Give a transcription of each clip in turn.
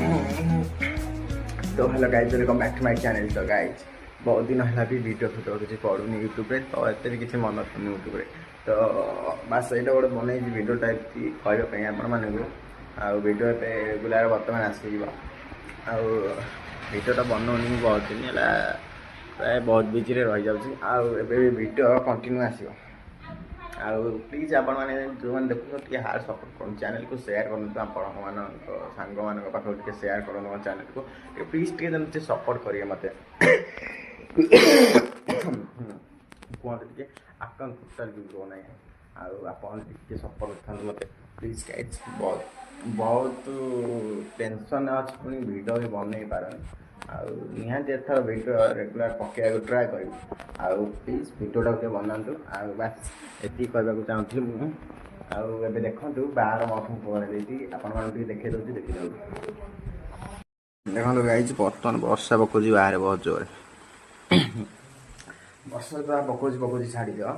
तो hello guys, welcome back to my channel. तो guys बहुत दिन है भी वीडियो फिडियो किसी पढ़ुनी यूट्यूब तो एत भी किसी मन थी यूट्यूब तो बास यहाँ गोटे बनई वीडियो टाइप की कहवाई आपण मानक आडियो रेगुलार बर्तमान आसो आडियोटा बनाऊनी बहुत दिन है प्राय बहुत बिजी रही जाऊँगी आए वीडियो कंटिन्यू आसो प्लीज आपण मैंने जो मैंने देखो हार्ड सपोर्ट करूँ चैनल को शेयर करूँ आपण सांग मान पाखे शेयर करूँ मो चैनल को प्लीज टे सपोर्ट करिए मत कहते अकाउंट टोटाल भी ना आपे सपोर्ट था मत प्लीज गाइज बहुत टेंशन अच्छे पुणी भिडियो भी बनई पारे निहाती एथर वीडियो रेगुलर पकेगा ट्राए करी प्लीज वीडियोटा गोटे बनातु बास ये कहवाक चाहूँगी मुझे देखूँ बाहर मौसम पकड़ आपण देखे दूसरी देखी जाऊँ देखो गाइज बर्तमान वर्षा पकाउे बाहर बहुत जोर वर्षा तो पकाउे छाड़ दियो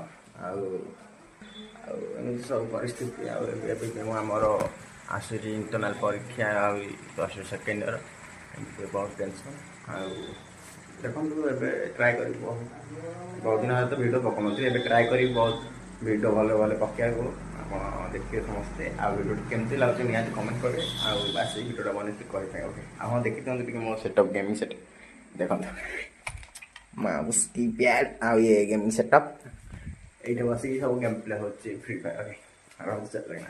एमती सब परिस्थिति आमर आसूरी इंटरनाल परीक्षा 10 सेकेंड ईयर बहुत टेंशन देखो ट्राए कर बहुत दिन तो वीडियो पकाउन ट्राए कर बहुत वीडियो भले भले पकड़ा आप देखिए समस्ते वीडियो केमती लगे निहाती कमेंट करेंगे बास वीडियोटा बन कही ओके आप देखी मो सेटअप गेमिंग सेटअप देखो माउस कीपैड ये गेमिंग सेटअप ये बस सब गेम प्ले हो फ्री फायर ओके आराम से चलेगा।